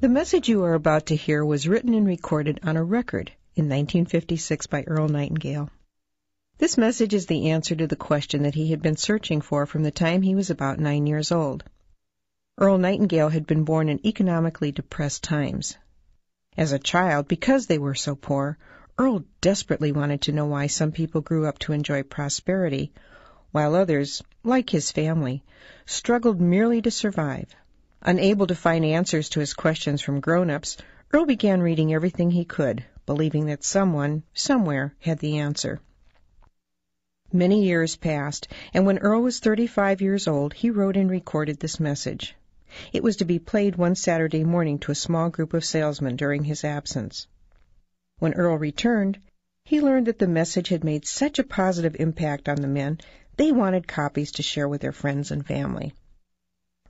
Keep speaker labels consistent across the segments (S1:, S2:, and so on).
S1: The message you are about to hear was written and recorded on a record in 1956 by Earl Nightingale. This message is the answer to the question that he had been searching for from the time he was about 9 years old. Earl Nightingale had been born in economically depressed times. As a child, because they were so poor, Earl desperately wanted to know why some people grew up to enjoy prosperity, while others, like his family, struggled merely to survive. Unable to find answers to his questions from grown-ups, Earl began reading everything he could, believing that someone, somewhere, had the answer. Many years passed, and when Earl was 35 years old, he wrote and recorded this message. It was to be played one Saturday morning to a small group of salesmen during his absence. When Earl returned, he learned that the message had made such a positive impact on the men, they wanted copies to share with their friends and family.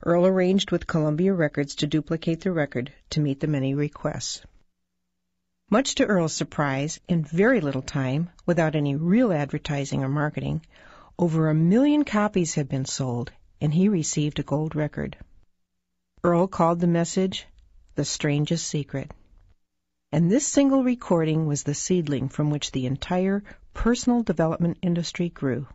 S1: Earl arranged with Columbia Records to duplicate the record to meet the many requests. Much to Earl's surprise, in very little time, without any real advertising or marketing, over 1 million copies had been sold, and he received a gold record. Earl called the message The Strangest Secret. And this single recording was the seedling from which the entire personal development industry grew.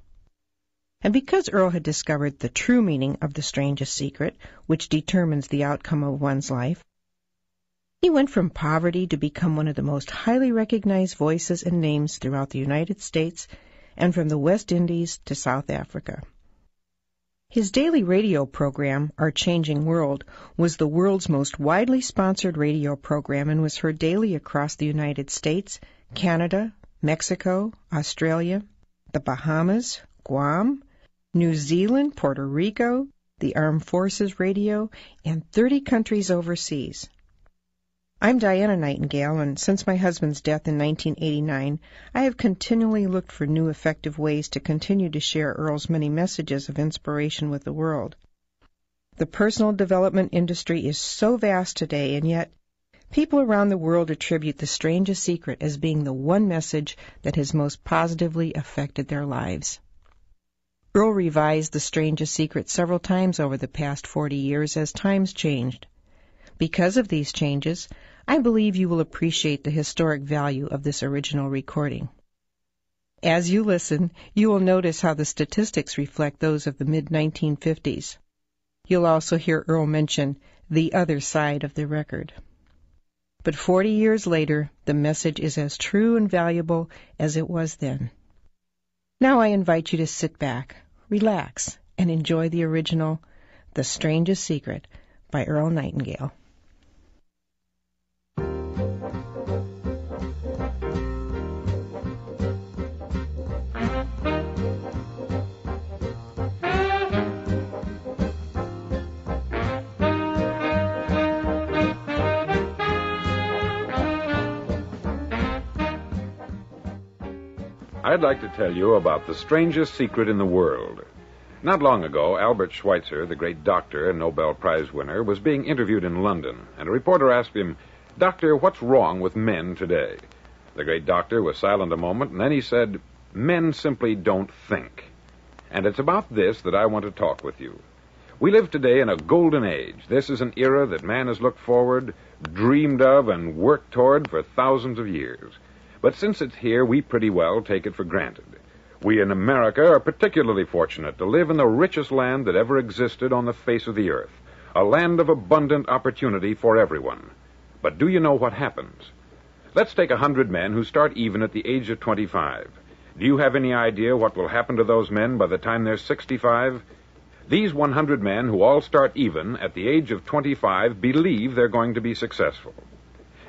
S1: And because Earl had discovered the true meaning of the strangest secret, which determines the outcome of one's life, he went from poverty to become one of the most highly recognized voices and names throughout the United States and from the West Indies to South Africa. His daily radio program, Our Changing World, was the world's most widely sponsored radio program and was heard daily across the United States, Canada, Mexico, Australia, the Bahamas, Guam, New Zealand, Puerto Rico, the Armed Forces Radio, and 30 countries overseas. I'm Diana Nightingale, and since my husband's death in 1989, I have continually looked for new effective ways to continue to share Earl's many messages of inspiration with the world. The personal development industry is so vast today, and yet people around the world attribute the strangest secret as being the one message that has most positively affected their lives. Earl revised The Strangest Secret several times over the past 40 years as times changed. Because of these changes, I believe you will appreciate the historic value of this original recording. As you listen, you will notice how the statistics reflect those of the mid-1950s. You'll also hear Earl mention the other side of the record. But 40 years later, the message is as true and valuable as it was then. Now I invite you to sit back, relax, and enjoy the original The Strangest Secret by Earl Nightingale.
S2: I'd like to tell you about the strangest secret in the world. Not long ago, Albert Schweitzer, the great doctor and Nobel Prize winner, was being interviewed in London, and a reporter asked him, "Doctor, what's wrong with men today?" The great doctor was silent a moment, and then he said, "Men simply don't think." And it's about this that I want to talk with you. We live today in a golden age. This is an era that man has looked forward, dreamed of, and worked toward for thousands of years. But since it's here, we pretty well take it for granted. We in America are particularly fortunate to live in the richest land that ever existed on the face of the earth, a land of abundant opportunity for everyone. But do you know what happens? Let's take 100 men who start even at the age of 25. Do you have any idea what will happen to those men by the time they're 65? These 100 men who all start even at the age of 25 believe they're going to be successful.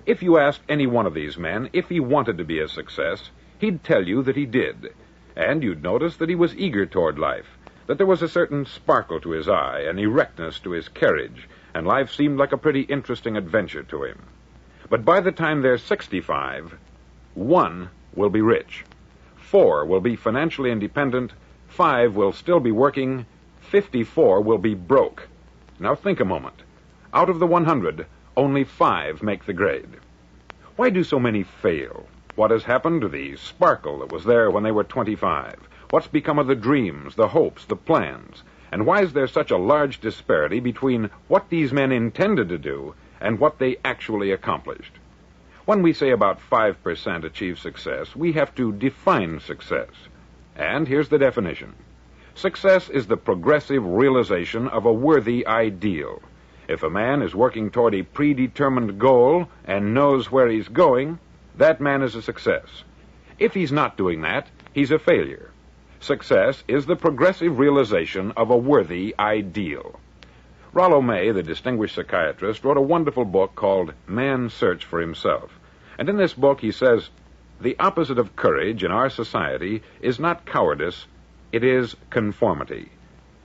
S2: If you asked any one of these men if he wanted to be a success, he'd tell you that he did. And you'd notice that he was eager toward life, that there was a certain sparkle to his eye, an erectness to his carriage, and life seemed like a pretty interesting adventure to him. But by the time they're 65, 1 will be rich, 4 will be financially independent, 5 will still be working, 54 will be broke. Now think a moment. Out of the 100, only 5 make the grade. Why do so many fail? What has happened to the sparkle that was there when they were 25? What's become of the dreams, the hopes, the plans? And why is there such a large disparity between what these men intended to do and what they actually accomplished. When we say about 5% achieve success, we have to define success. And here's the definition. Success is the progressive realization of a worthy ideal. If a man is working toward a predetermined goal and knows where he's going, that man is a success. If he's not doing that, he's a failure. Success is the progressive realization of a worthy ideal. Rollo May, the distinguished psychiatrist, wrote a wonderful book called Man's Search for Himself. And in this book he says, the opposite of courage in our society is not cowardice, it is conformity.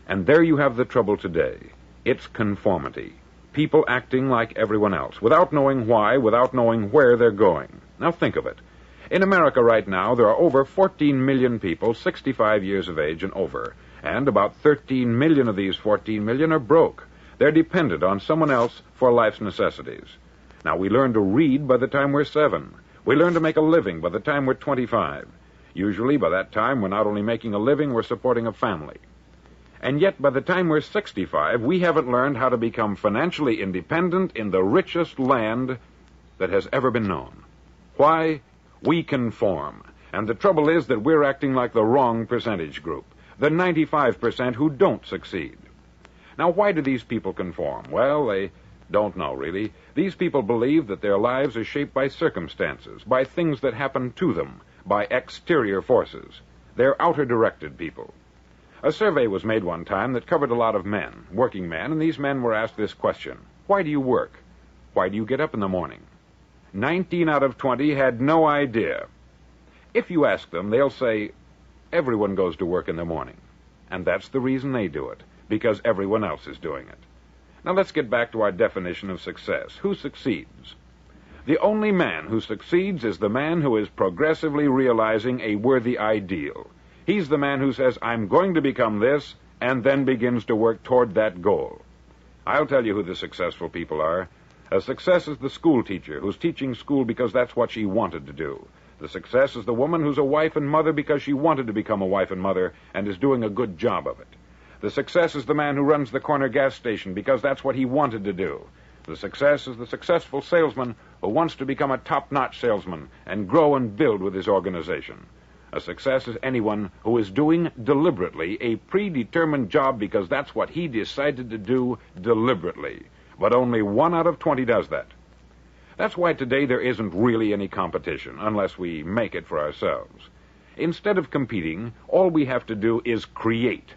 S2: And there you have the trouble today. It's conformity. People acting like everyone else, without knowing why, without knowing where they're going. Now think of it. In America right now, there are over 14 million people 65 years of age and over, and about 13 million of these 14 million are broke. They're dependent on someone else for life's necessities. Now, we learn to read by the time we're 7. We learn to make a living by the time we're 25. Usually, by that time, we're not only making a living, we're supporting a family. And yet, by the time we're 65, we haven't learned how to become financially independent in the richest land that has ever been known. Why? We conform. And the trouble is that we're acting like the wrong percentage group, the 95% who don't succeed. Now, why do these people conform? Well, they don't know, really. These people believe that their lives are shaped by circumstances, by things that happen to them, by exterior forces. They're outer-directed people. A survey was made one time that covered a lot of men, working men, and these men were asked this question. Why do you work? Why do you get up in the morning? 19 out of 20 had no idea. If you ask them, they'll say, everyone goes to work in the morning. And that's the reason they do it, because everyone else is doing it. Now let's get back to our definition of success. Who succeeds? The only man who succeeds is the man who is progressively realizing a worthy ideal. He's the man who says, I'm going to become this, and then begins to work toward that goal. I'll tell you who the successful people are. A success is the school teacher who's teaching school because that's what she wanted to do. The success is the woman who's a wife and mother because she wanted to become a wife and mother and is doing a good job of it. The success is the man who runs the corner gas station because that's what he wanted to do. The success is the successful salesman who wants to become a top-notch salesman and grow and build with his organization. A success is anyone who is doing deliberately a predetermined job because that's what he decided to do deliberately. But only 1 out of 20 does that. That's why today there isn't really any competition, unless we make it for ourselves. Instead of competing, all we have to do is create.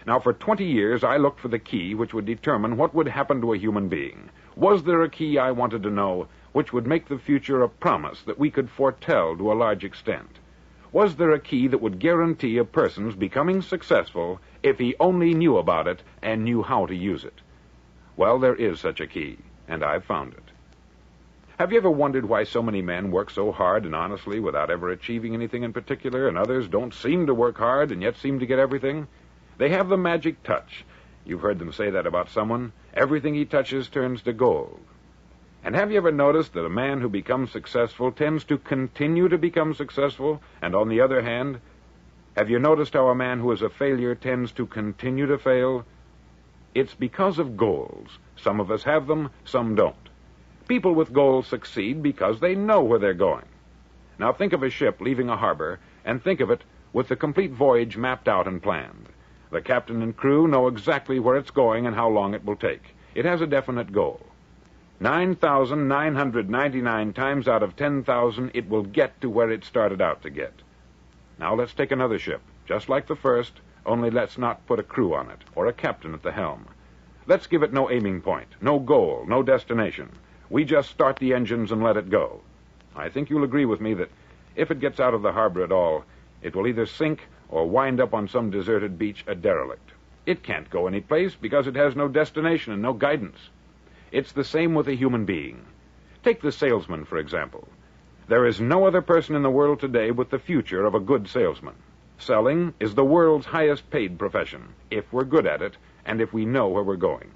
S2: Now, for 20 years, I looked for the key which would determine what would happen to a human being. Was there a key I wanted to know which would make the future a promise that we could foretell to a large extent? Was there a key that would guarantee a person's becoming successful if he only knew about it and knew how to use it? Well, there is such a key, and I've found it. Have you ever wondered why so many men work so hard and honestly without ever achieving anything in particular, and others don't seem to work hard and yet seem to get everything? They have the magic touch. You've heard them say that about someone. Everything he touches turns to gold. And have you ever noticed that a man who becomes successful tends to continue to become successful? And on the other hand, have you noticed how a man who is a failure tends to continue to fail? It's because of goals. Some of us have them, some don't. People with goals succeed because they know where they're going. Now think of a ship leaving a harbor, and think of it with the complete voyage mapped out and planned. The captain and crew know exactly where it's going and how long it will take. It has a definite goal. 9,999 times out of 10,000, it will get to where it started out to get. Now let's take another ship, just like the first, only let's not put a crew on it, or a captain at the helm. Let's give it no aiming point, no goal, no destination. We just start the engines and let it go. I think you'll agree with me that if it gets out of the harbor at all, it will either sink or wind up on some deserted beach a derelict. It can't go any place because it has no destination and no guidance. It's the same with a human being. Take the salesman, for example. There is no other person in the world today with the future of a good salesman. Selling is the world's highest paid profession, if we're good at it and if we know where we're going.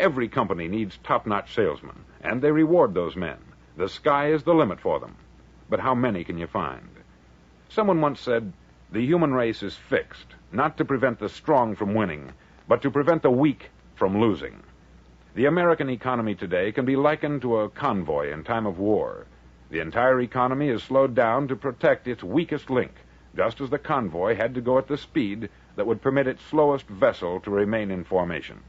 S2: Every company needs top-notch salesmen, and they reward those men. The sky is the limit for them. But how many can you find? Someone once said, the human race is fixed, not to prevent the strong from winning, but to prevent the weak from losing. The American economy today can be likened to a convoy in time of war. The entire economy is slowed down to protect its weakest link, just as the convoy had to go at the speed that would permit its slowest vessel to remain in formation.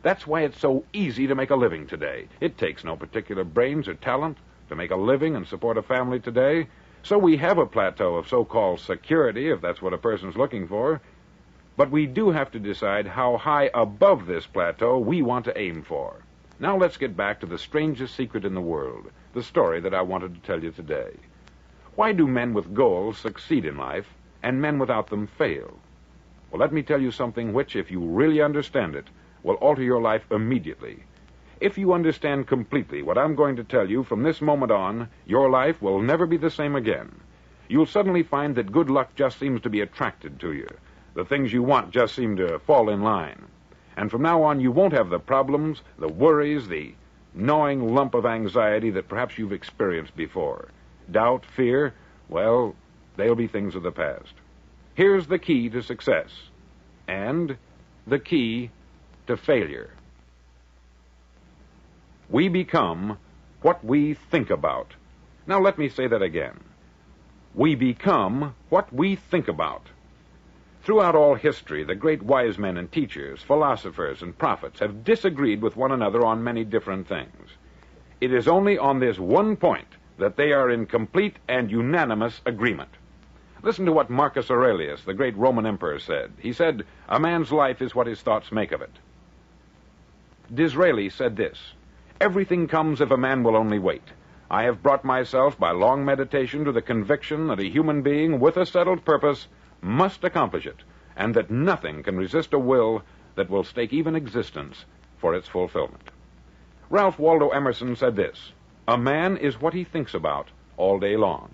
S2: That's why it's so easy to make a living today. It takes no particular brains or talent to make a living and support a family today. So we have a plateau of so-called security, if that's what a person's looking for. But we do have to decide how high above this plateau we want to aim for. Now let's get back to the strangest secret in the world, the story that I wanted to tell you today. Why do men with goals succeed in life and men without them fail? Well, let me tell you something which, if you really understand it, will alter your life immediately. If you understand completely what I'm going to tell you from this moment on, your life will never be the same again. You'll suddenly find that good luck just seems to be attracted to you. The things you want just seem to fall in line. And from now on, you won't have the problems, the worries, the gnawing lump of anxiety that perhaps you've experienced before. Doubt, fear, well, they'll be things of the past. Here's the key to success, and the key to failure. We become what we think about. Now let me say that again. We become what we think about. Throughout all history, the great wise men and teachers, philosophers and prophets have disagreed with one another on many different things. It is only on this one point that they are in complete and unanimous agreement. Listen to what Marcus Aurelius, the great Roman emperor, said. He said, "A man's life is what his thoughts make of it." Disraeli said this, "Everything comes if a man will only wait. I have brought myself by long meditation to the conviction that a human being with a settled purpose must accomplish it, and that nothing can resist a will that will stake even existence for its fulfillment." Ralph Waldo Emerson said this, "A man is what he thinks about all day long."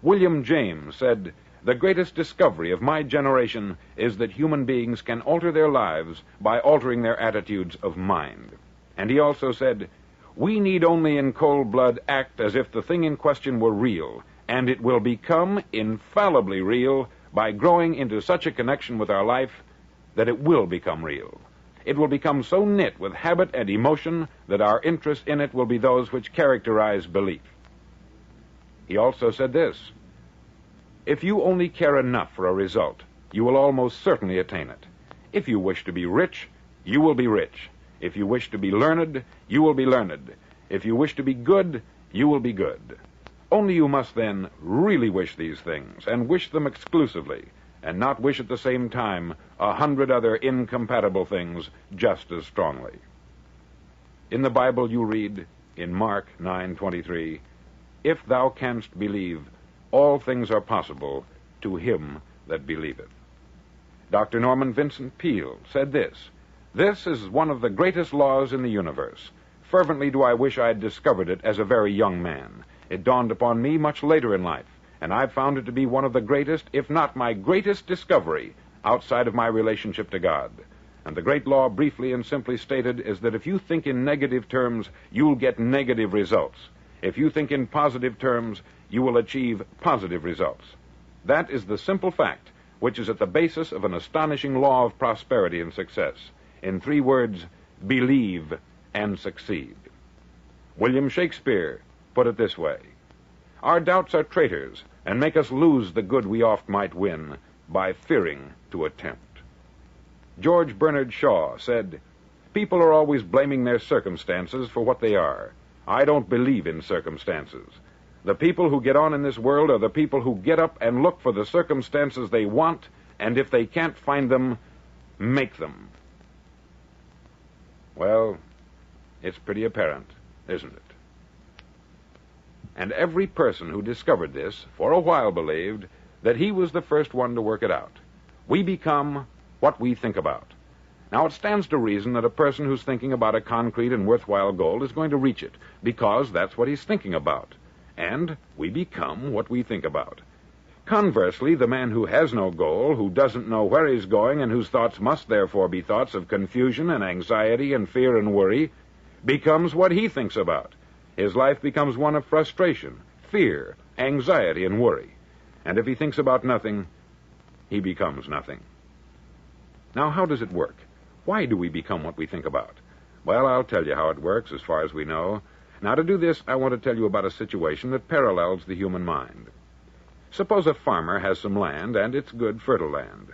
S2: William James said, "The greatest discovery of my generation is that human beings can alter their lives by altering their attitudes of mind." And he also said, "We need only in cold blood act as if the thing in question were real, and it will become infallibly real by growing into such a connection with our life that it will become real. It will become so knit with habit and emotion that our interest in it will be those which characterize belief." He also said this, "If you only care enough for a result, you will almost certainly attain it. If you wish to be rich, you will be rich. If you wish to be learned, you will be learned. If you wish to be good, you will be good. Only you must then really wish these things, and wish them exclusively, and not wish at the same time 100 other incompatible things just as strongly." In the Bible you read, in Mark 9:23, "If thou canst believe, all things are possible to him that believeth." Dr. Norman Vincent Peale said this, "This is one of the greatest laws in the universe. Fervently do I wish I had discovered it as a very young man. It dawned upon me much later in life, and I've found it to be one of the greatest, if not my greatest discovery outside of my relationship to God. And the great law, briefly and simply stated, is that if you think in negative terms, you'll get negative results. If you think in positive terms, you will achieve positive results. That is the simple fact which is at the basis of an astonishing law of prosperity and success. In 3 words, believe and succeed." William Shakespeare put it this way, "Our doubts are traitors, and make us lose the good we oft might win by fearing to attempt." George Bernard Shaw said, "People are always blaming their circumstances for what they are. I don't believe in circumstances. The people who get on in this world are the people who get up and look for the circumstances they want, and if they can't find them, make them." Well, it's pretty apparent, isn't it? And every person who discovered this, for a while believed that he was the first one to work it out. We become what we think about. Now, it stands to reason that a person who's thinking about a concrete and worthwhile goal is going to reach it, because that's what he's thinking about. And we become what we think about. Conversely, the man who has no goal, who doesn't know where he's going, and whose thoughts must therefore be thoughts of confusion and anxiety and fear and worry, becomes what he thinks about. His life becomes one of frustration, fear, anxiety, and worry. And if he thinks about nothing, he becomes nothing. Now, how does it work? Why do we become what we think about? Well, I'll tell you how it works as far as we know. Now, to do this, I want to tell you about a situation that parallels the human mind. Suppose a farmer has some land, and it's good, fertile land.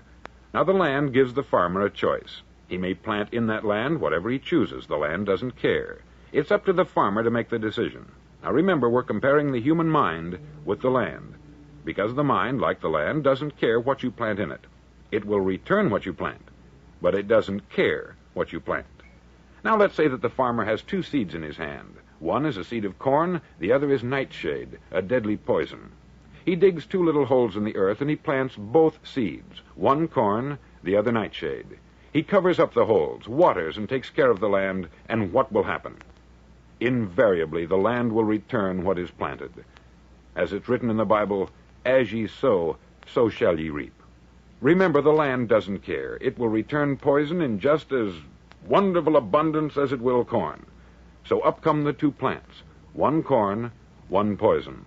S2: Now, the land gives the farmer a choice. He may plant in that land whatever he chooses. The land doesn't care. It's up to the farmer to make the decision. Now, remember, we're comparing the human mind with the land, because the mind, like the land, doesn't care what you plant in it. It will return what you plant, but it doesn't care what you plant. Now, let's say that the farmer has two seeds in his hand. One is a seed of corn, the other is nightshade, a deadly poison. He digs two little holes in the earth, and he plants both seeds, one corn, the other nightshade. He covers up the holes, waters, and takes care of the land, and what will happen? Invariably, the land will return what is planted. As it's written in the Bible, as ye sow, so shall ye reap. Remember, the land doesn't care. It will return poison in just as wonderful abundance as it will corn. So up come the two plants, one corn, one poison.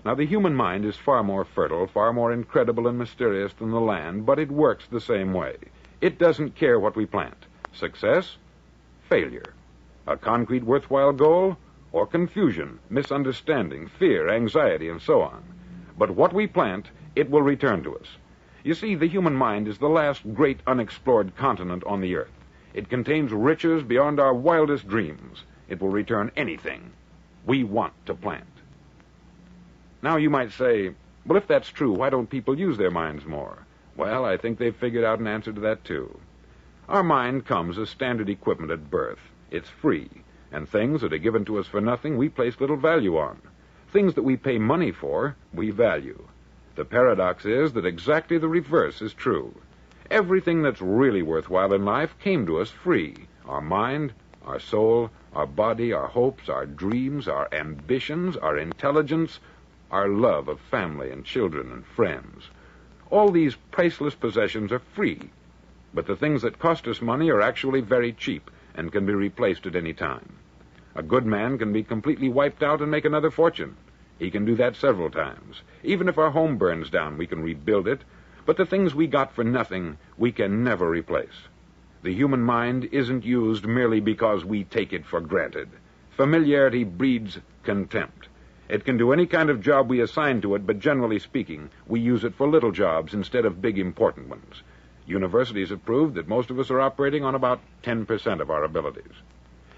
S2: Now, the human mind is far more fertile, far more incredible and mysterious than the land, but it works the same way. It doesn't care what we plant. Success, failure. A concrete, worthwhile goal, or confusion, misunderstanding, fear, anxiety, and so on. But what we plant, it will return to us. You see, the human mind is the last great unexplored continent on the earth. It contains riches beyond our wildest dreams. It will return anything we want to plant. Now, you might say, well, if that's true, why don't people use their minds more? Well, I think they've figured out an answer to that, too. Our mind comes as standard equipment at birth. It's free, and things that are given to us for nothing, we place little value on. Things that we pay money for, we value. The paradox is that exactly the reverse is true. Everything that's really worthwhile in life came to us free. Our mind, our soul, our body, our hopes, our dreams, our ambitions, our intelligence, our love of family and children and friends. All these priceless possessions are free, but the things that cost us money are actually very cheap and can be replaced at any time. A good man can be completely wiped out and make another fortune. He can do that several times. Even if our home burns down, we can rebuild it, but the things we got for nothing, we can never replace. The human mind isn't used merely because we take it for granted. Familiarity breeds contempt. It can do any kind of job we assign to it, but generally speaking, we use it for little jobs instead of big, important ones. Universities have proved that most of us are operating on about 10% of our abilities.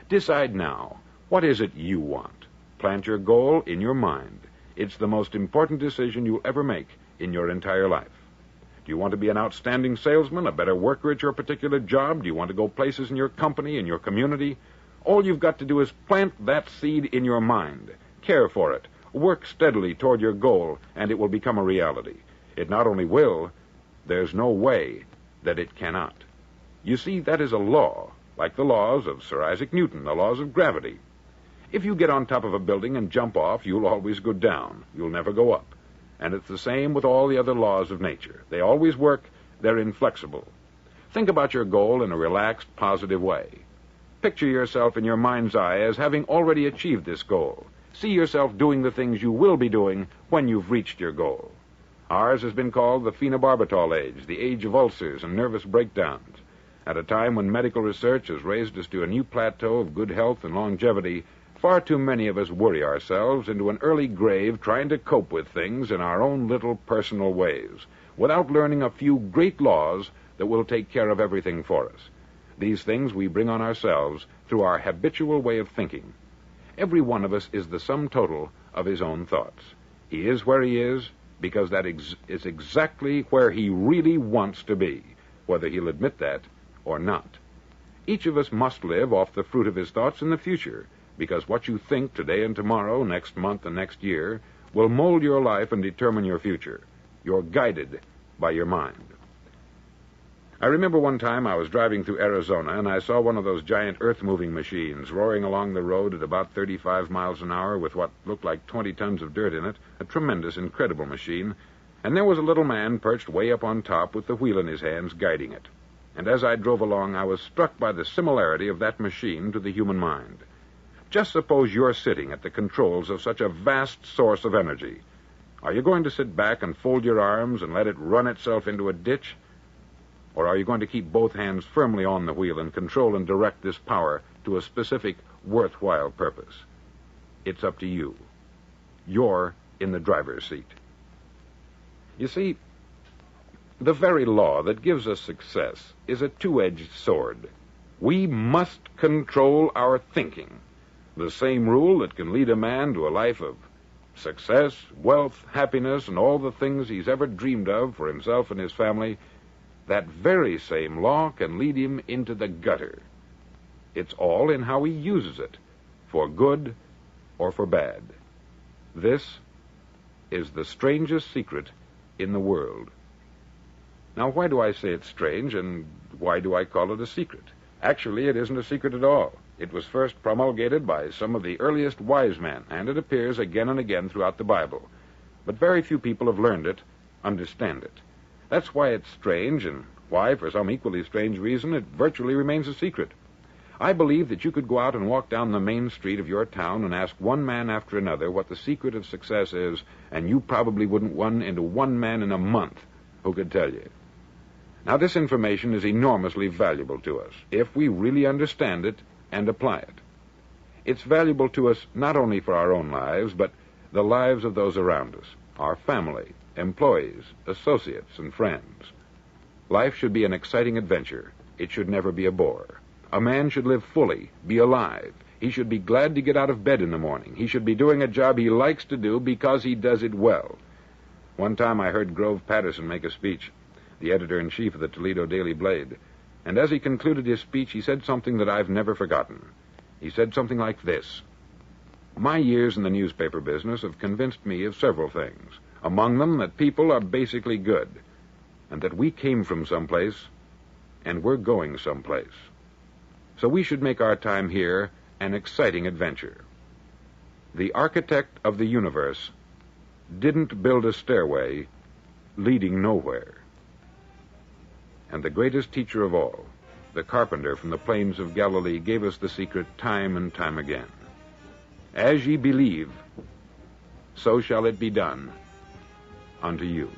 S2: Decide now, what is it you want? Plant your goal in your mind. It's the most important decision you'll ever make in your entire life. Do you want to be an outstanding salesman, a better worker at your particular job? Do you want to go places in your company, in your community? All you've got to do is plant that seed in your mind. Care for it. Work steadily toward your goal, and it will become a reality. It not only will, there's no way that it cannot. You see, that is a law, like the laws of Sir Isaac Newton, the laws of gravity. If you get on top of a building and jump off, you'll always go down. You'll never go up. And it's the same with all the other laws of nature. They always work. They're inflexible. Think about your goal in a relaxed, positive way. Picture yourself in your mind's eye as having already achieved this goal. See yourself doing the things you will be doing when you've reached your goal. Ours has been called the phenobarbital age, the age of ulcers and nervous breakdowns. At a time when medical research has raised us to a new plateau of good health and longevity, far too many of us worry ourselves into an early grave trying to cope with things in our own little personal ways, without learning a few great laws that will take care of everything for us. These things we bring on ourselves through our habitual way of thinking. Every one of us is the sum total of his own thoughts. He is where he is because that is exactly where he really wants to be, whether he'll admit that or not. Each of us must live off the fruit of his thoughts in the future, because what you think today and tomorrow, next month and next year, will mold your life and determine your future. You're guided by your mind. I remember one time I was driving through Arizona, and I saw one of those giant earth-moving machines roaring along the road at about 35 miles an hour with what looked like 20 tons of dirt in it, a tremendous, incredible machine, and there was a little man perched way up on top with the wheel in his hands guiding it. And as I drove along, I was struck by the similarity of that machine to the human mind. Just suppose you're sitting at the controls of such a vast source of energy. Are you going to sit back and fold your arms and let it run itself into a ditch? Or are you going to keep both hands firmly on the wheel and control and direct this power to a specific worthwhile purpose. It's up to you. You're in the driver's seat. You see, the very law that gives us success is a two-edged sword. We must control our thinking. The same rule that can lead a man to a life of success, wealth, happiness, and all the things he's ever dreamed of for himself and his family, that very same law can lead him into the gutter. It's all in how he uses it, for good or for bad. This is the strangest secret in the world. Now, why do I say it's strange, and why do I call it a secret? Actually, it isn't a secret at all. It was first promulgated by some of the earliest wise men, and it appears again and again throughout the Bible. But very few people have learned it, understand it. That's why it's strange, and why, for some equally strange reason, it virtually remains a secret. I believe that you could go out and walk down the main street of your town and ask one man after another what the secret of success is, and you probably wouldn't run into one man in a month who could tell you. Now, this information is enormously valuable to us if we really understand it and apply it. It's valuable to us not only for our own lives, but the lives of those around us, our family, employees, associates, and friends. Life should be an exciting adventure. It should never be a bore. A man should live fully, be alive. He should be glad to get out of bed in the morning. He should be doing a job he likes to do because he does it well. One time I heard Grove Patterson make a speech, the editor-in-chief of the Toledo Daily Blade, and as he concluded his speech, he said something that I've never forgotten. He said something like this: "My years in the newspaper business have convinced me of several things, among them that people are basically good, and that we came from someplace, and we're going someplace. So we should make our time here an exciting adventure. The architect of the universe didn't build a stairway leading nowhere." And the greatest teacher of all, the carpenter from the plains of Galilee, gave us the secret time and time again. As ye believe, so shall it be done unto you.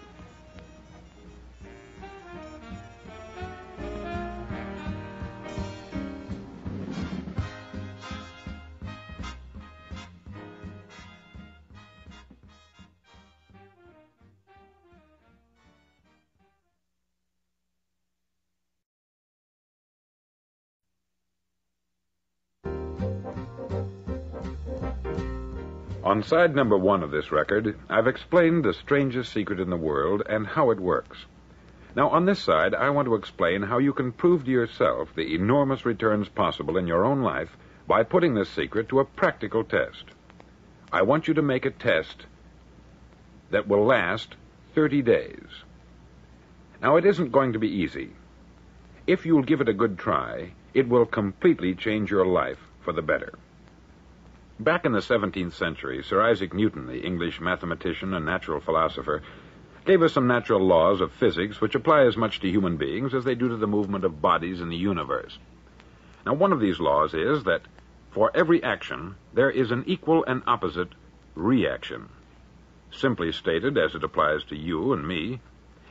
S2: On side number 1 of this record, I've explained the strangest secret in the world and how it works. Now, on this side, I want to explain how you can prove to yourself the enormous returns possible in your own life by putting this secret to a practical test. I want you to make a test that will last 30 days. Now, it isn't going to be easy. If you'll give it a good try, it will completely change your life for the better. Back in the 17th century, Sir Isaac Newton, the English mathematician and natural philosopher, gave us some natural laws of physics which apply as much to human beings as they do to the movement of bodies in the universe. Now, one of these laws is that for every action, there is an equal and opposite reaction. Simply stated, as it applies to you and me,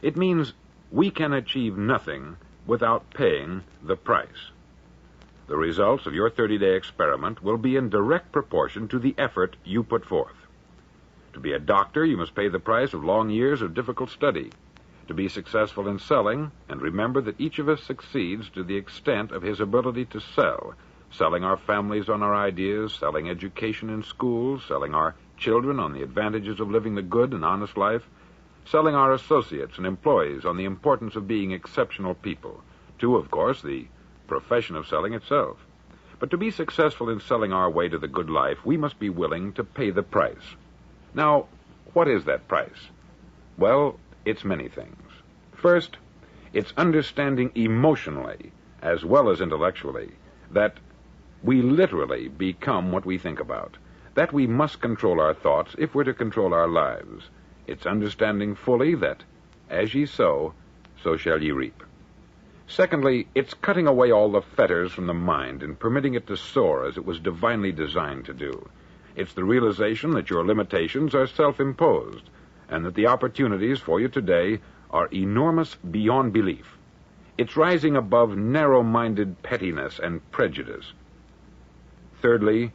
S2: it means we can achieve nothing without paying the price. The results of your 30-day experiment will be in direct proportion to the effort you put forth. To be a doctor, you must pay the price of long years of difficult study. To be successful in selling, and remember that each of us succeeds to the extent of his ability to sell, selling our families on our ideas, selling education in schools, selling our children on the advantages of living the good and honest life, selling our associates and employees on the importance of being exceptional people, to, of course, the profession of selling itself. But to be successful in selling our way to the good life, we must be willing to pay the price. Now, what is that price? Well, it's many things. First, it's understanding emotionally, as well as intellectually, that we literally become what we think about, that we must control our thoughts if we're to control our lives. It's understanding fully that, as ye sow, so shall ye reap. Secondly, it's cutting away all the fetters from the mind and permitting it to soar as it was divinely designed to do. It's the realization that your limitations are self-imposed and that the opportunities for you today are enormous beyond belief. It's rising above narrow-minded pettiness and prejudice. Thirdly,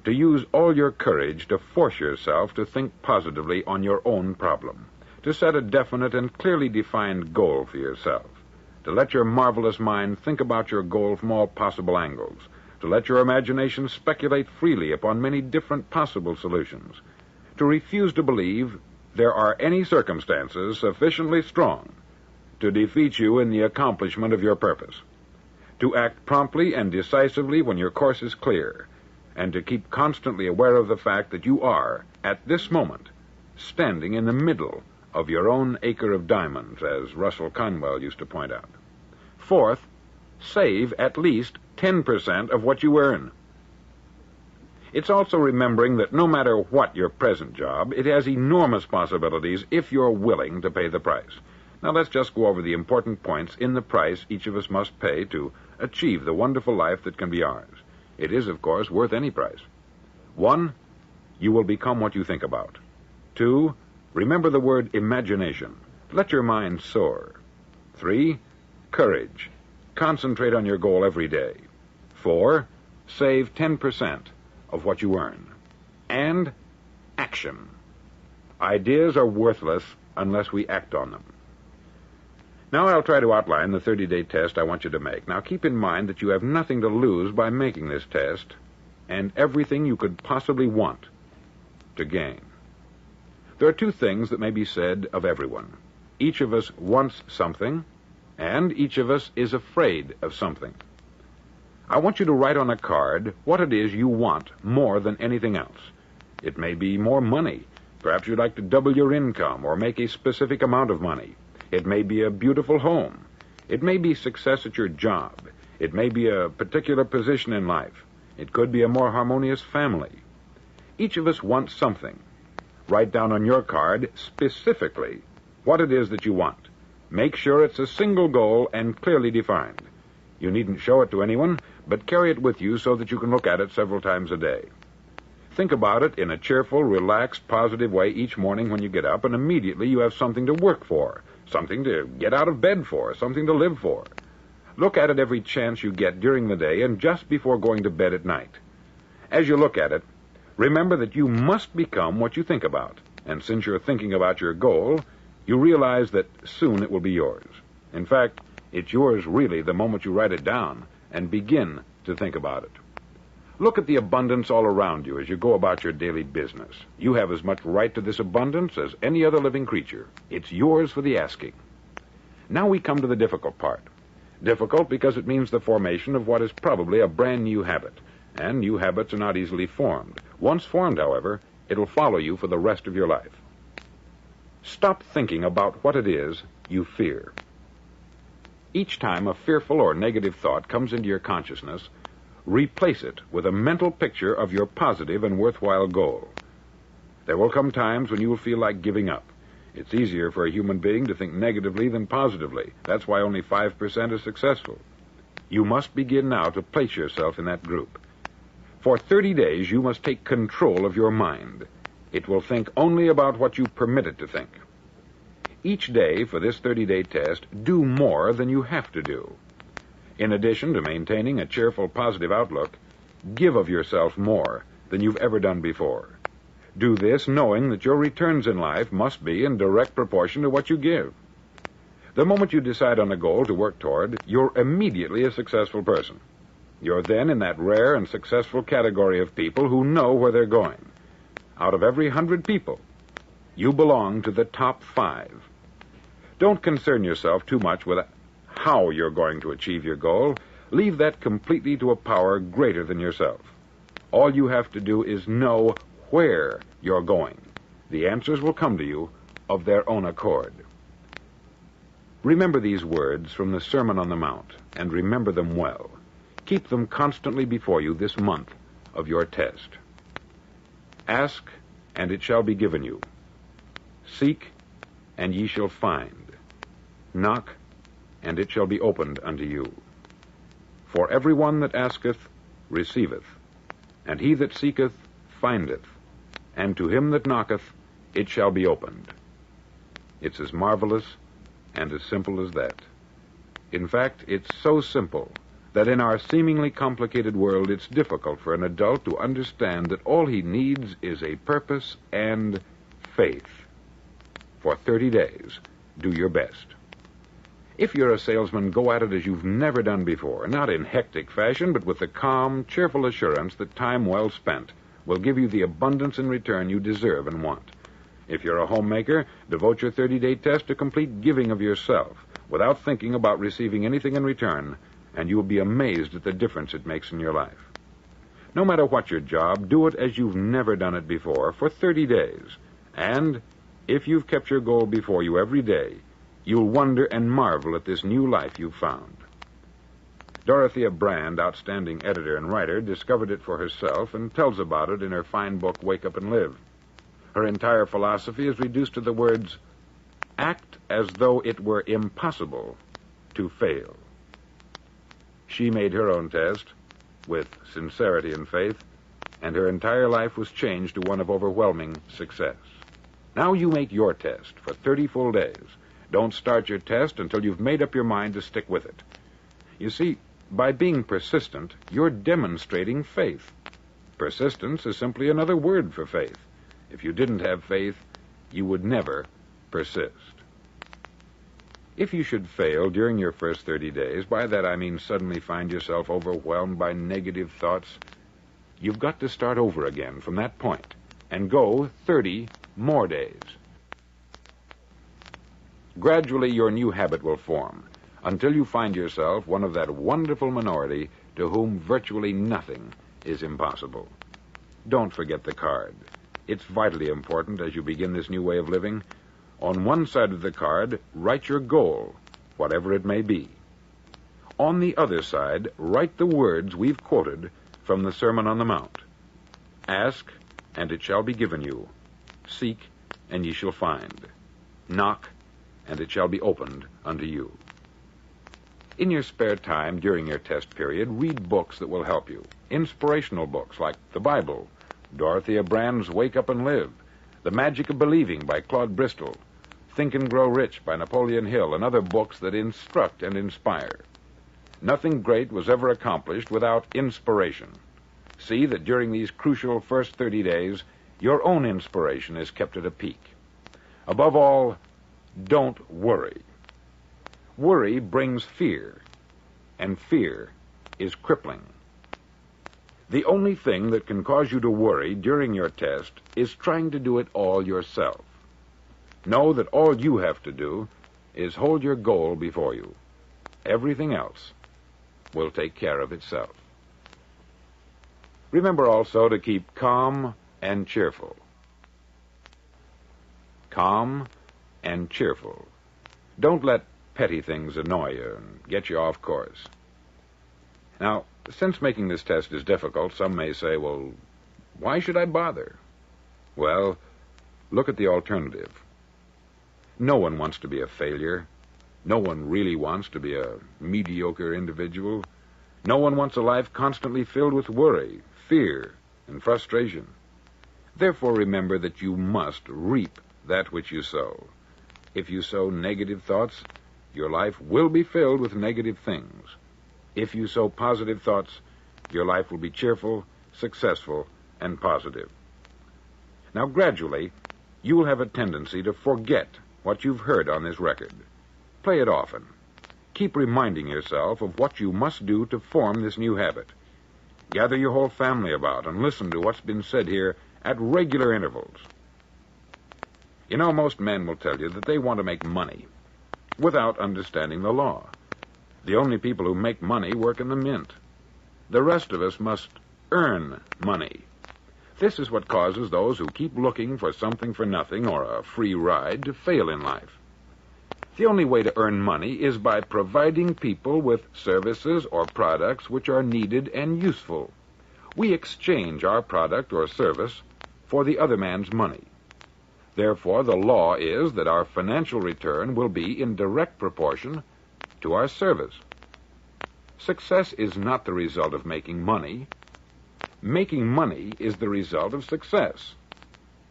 S2: to use all your courage to force yourself to think positively on your own problem, to set a definite and clearly defined goal for yourself, to let your marvelous mind think about your goal from all possible angles, to let your imagination speculate freely upon many different possible solutions, to refuse to believe there are any circumstances sufficiently strong to defeat you in the accomplishment of your purpose, to act promptly and decisively when your course is clear, and to keep constantly aware of the fact that you are, at this moment, standing in the middle of your own acre of diamonds, as Russell Conwell used to point out. Fourth, save at least 10% of what you earn. It's also remembering that no matter what your present job, it has enormous possibilities if you're willing to pay the price. Now let's just go over the important points in the price each of us must pay to achieve the wonderful life that can be ours. It is, of course, worth any price. 1, you will become what you think about. 2, remember the word imagination. Let your mind soar. 3, courage. Concentrate on your goal every day. 4, save 10% of what you earn. And action. Ideas are worthless unless we act on them. Now I'll try to outline the 30-day test I want you to make. Now keep in mind that you have nothing to lose by making this test, and everything you could possibly want to gain. There are 2 things that may be said of everyone. Each of us wants something, and each of us is afraid of something. I want you to write on a card what it is you want more than anything else. It may be more money. Perhaps you'd like to double your income or make a specific amount of money. It may be a beautiful home. It may be success at your job. It may be a particular position in life. It could be a more harmonious family. Each of us wants something. Write down on your card specifically what it is that you want. Make sure it's a single goal and clearly defined. You needn't show it to anyone, but carry it with you so that you can look at it several times a day. Think about it in a cheerful, relaxed, positive way each morning when you get up, and immediately you have something to work for, something to get out of bed for, something to live for. Look at it every chance you get during the day and just before going to bed at night. As you look at it, remember that you must become what you think about, and since you're thinking about your goal, you realize that soon it will be yours. In fact, it's yours really the moment you write it down and begin to think about it. Look at the abundance all around you as you go about your daily business. You have as much right to this abundance as any other living creature. It's yours for the asking. Now we come to the difficult part. Difficult because it means the formation of what is probably a brand new habit, and new habits are not easily formed. Once formed, however, it'll follow you for the rest of your life. Stop thinking about what it is you fear. Each time a fearful or negative thought comes into your consciousness, replace it with a mental picture of your positive and worthwhile goal. There will come times when you will feel like giving up. It's easier for a human being to think negatively than positively. That's why only 5% are successful. You must begin now to place yourself in that group. For 30 days, you must take control of your mind. It will think only about what you permit it to think. Each day for this 30-day test, do more than you have to do. In addition to maintaining a cheerful, positive outlook, give of yourself more than you've ever done before. Do this knowing that your returns in life must be in direct proportion to what you give. The moment you decide on a goal to work toward, you're immediately a successful person. You're then in that rare and successful category of people who know where they're going. Out of every 100 people, you belong to the top 5. Don't concern yourself too much with how you're going to achieve your goal. Leave that completely to a power greater than yourself. All you have to do is know where you're going. The answers will come to you of their own accord. Remember these words from the Sermon on the Mount, and remember them well. Keep them constantly before you this month of your test. Ask, and it shall be given you. Seek, and ye shall find. Knock, and it shall be opened unto you. For every one that asketh receiveth, and he that seeketh findeth, and to him that knocketh it shall be opened. It's as marvelous and as simple as that. In fact, it's so simple that in our seemingly complicated world it's difficult for an adult to understand that all he needs is a purpose and faith. For 30 days, do your best. If you're a salesman, go at it as you've never done before, not in hectic fashion, but with the calm, cheerful assurance that time well spent will give you the abundance in return you deserve and want. If you're a homemaker, devote your 30-day test to complete giving of yourself without thinking about receiving anything in return, and you will be amazed at the difference it makes in your life. No matter what your job, do it as you've never done it before for 30 days. And if you've kept your goal before you every day, you'll wonder and marvel at this new life you've found. Dorothea Brand, outstanding editor and writer, discovered it for herself and tells about it in her fine book, Wake Up and Live. Her entire philosophy is reduced to the words, act as though it were impossible to fail. She made her own test with sincerity and faith, and her entire life was changed to one of overwhelming success. Now you make your test for 30 full days. Don't start your test until you've made up your mind to stick with it. You see, by being persistent, you're demonstrating faith. Persistence is simply another word for faith. If you didn't have faith, you would never persist. If you should fail during your first 30 days, by that I mean suddenly find yourself overwhelmed by negative thoughts, you've got to start over again from that point and go 30 more days. Gradually, your new habit will form until you find yourself one of that wonderful minority to whom virtually nothing is impossible. Don't forget the card. It's vitally important as you begin this new way of living. On one side of the card, write your goal, whatever it may be. On the other side, write the words we've quoted from the Sermon on the Mount. Ask, and it shall be given you. Seek, and ye shall find. Knock, and it shall be opened unto you. In your spare time during your test period, read books that will help you. Inspirational books like the Bible, Dorothea Brand's Wake Up and Live, The Magic of Believing by Claude Bristol, Think and Grow Rich by Napoleon Hill, and other books that instruct and inspire. Nothing great was ever accomplished without inspiration. See that during these crucial first 30 days, your own inspiration is kept at a peak. Above all, don't worry. Worry brings fear, and fear is crippling. The only thing that can cause you to worry during your test is trying to do it all yourself. Know that all you have to do is hold your goal before you. Everything else will take care of itself. Remember also to keep calm and cheerful. Calm and cheerful. Don't let petty things annoy you and get you off course. Now, since making this test is difficult, some may say, well, why should I bother? Well, look at the alternative. No one wants to be a failure. No one really wants to be a mediocre individual. No one wants a life constantly filled with worry, fear, and frustration. Therefore, remember that you must reap that which you sow. If you sow negative thoughts, your life will be filled with negative things. If you sow positive thoughts, your life will be cheerful, successful, and positive. Now, gradually, you will have a tendency to forget what you've heard on this record. Play it often. Keep reminding yourself of what you must do to form this new habit. Gather your whole family about and listen to what's been said here at regular intervals. You know, most men will tell you that they want to make money without understanding the law. The only people who make money work in the mint. The rest of us must earn money. This is what causes those who keep looking for something for nothing or a free ride to fail in life. The only way to earn money is by providing people with services or products which are needed and useful. We exchange our product or service for the other man's money. Therefore, the law is that our financial return will be in direct proportion to our service. Success is not the result of making money. Making money is the result of success.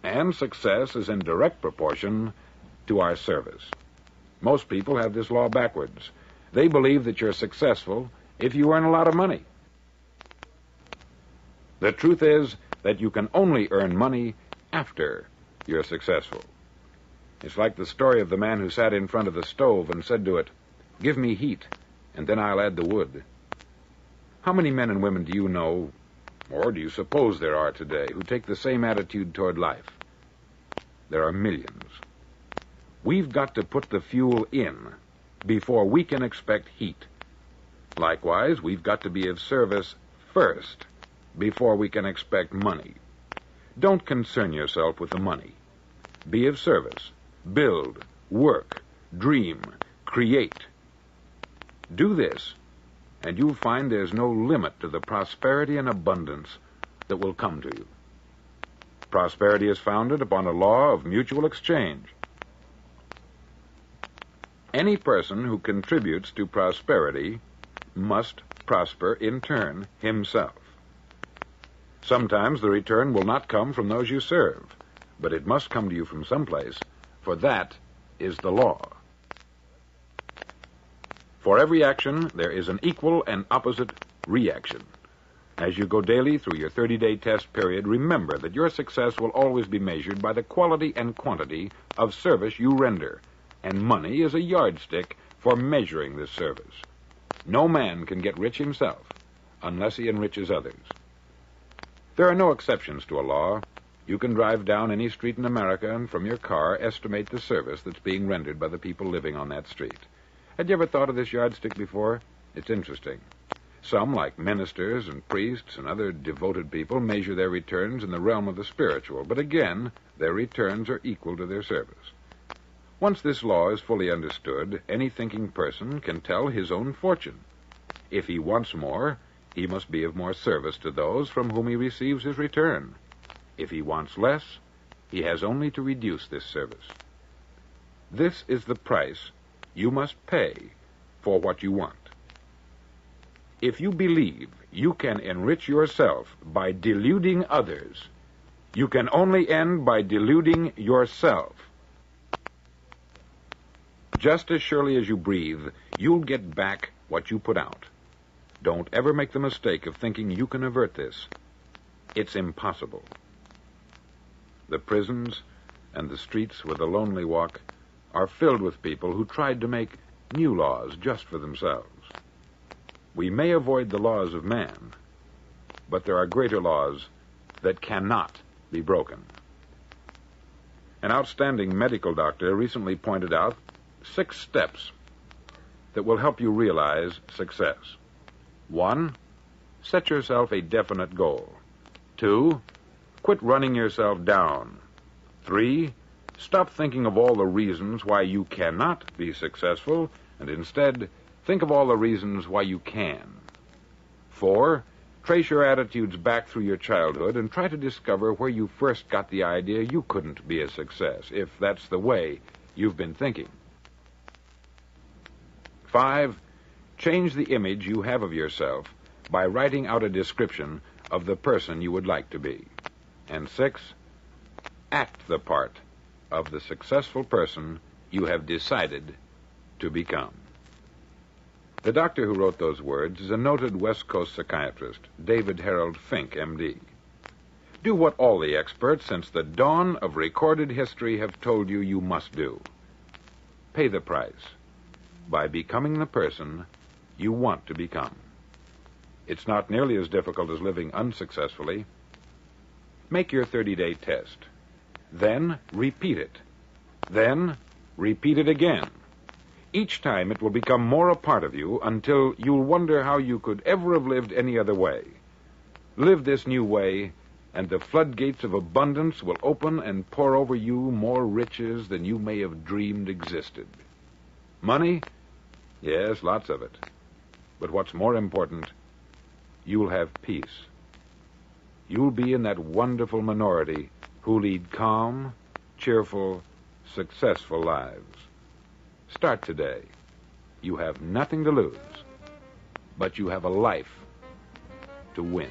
S2: And success is in direct proportion to our service. Most people have this law backwards. They believe that you're successful if you earn a lot of money. The truth is that you can only earn money after you're successful. It's like the story of the man who sat in front of the stove and said to it, "Give me heat, and then I'll add the wood." How many men and women do you know, or do you suppose there are today, who take the same attitude toward life? There are millions. We've got to put the fuel in before we can expect heat. Likewise, we've got to be of service first before we can expect money. Don't concern yourself with the money. Be of service. Build, work, dream, create. Do this, and you'll find there's no limit to the prosperity and abundance that will come to you. Prosperity is founded upon a law of mutual exchange. Any person who contributes to prosperity must prosper in turn himself. Sometimes the return will not come from those you serve, but it must come to you from someplace, for that is the law. For every action, there is an equal and opposite reaction. As you go daily through your 30-day test period, remember that your success will always be measured by the quality and quantity of service you render, and money is a yardstick for measuring this service. No man can get rich himself unless he enriches others. There are no exceptions to a law. You can drive down any street in America and from your car estimate the service that's being rendered by the people living on that street. Had you ever thought of this yardstick before? It's interesting. Some, like ministers and priests and other devoted people, measure their returns in the realm of the spiritual, but again, their returns are equal to their service. Once this law is fully understood, any thinking person can tell his own fortune. If he wants more, he must be of more service to those from whom he receives his return. If he wants less, he has only to reduce this service. This is the price you must pay for what you want. If you believe you can enrich yourself by deluding others, you can only end by deluding yourself. Just as surely as you breathe, you'll get back what you put out. Don't ever make the mistake of thinking you can avert this. It's impossible. The prisons and the streets where the lonely walk are filled with people who tried to make new laws just for themselves. We may avoid the laws of man, but there are greater laws that cannot be broken. An outstanding medical doctor recently pointed out 6 steps that will help you realize success. 1, set yourself a definite goal. 2, quit running yourself down. 3, stop thinking of all the reasons why you cannot be successful, and instead, think of all the reasons why you can. 4, trace your attitudes back through your childhood and try to discover where you first got the idea you couldn't be a success, if that's the way you've been thinking. 5, change the image you have of yourself by writing out a description of the person you would like to be. And 6, act the part of the successful person you have decided to become. The doctor who wrote those words is a noted West Coast psychiatrist, David Harold Fink, M.D. Do what all the experts since the dawn of recorded history have told you you must do. Pay the price by becoming the person you want to become. It's not nearly as difficult as living unsuccessfully. Make your 30-day test. Then repeat it. Then repeat it again. Each time it will become more a part of you until you'll wonder how you could ever have lived any other way. Live this new way, and the floodgates of abundance will open and pour over you more riches than you may have dreamed existed. Money? Yes, lots of it. But what's more important, you'll have peace. You'll be in that wonderful minority who lead calm, cheerful, successful lives. Start today. You have nothing to lose, but you have a life to win.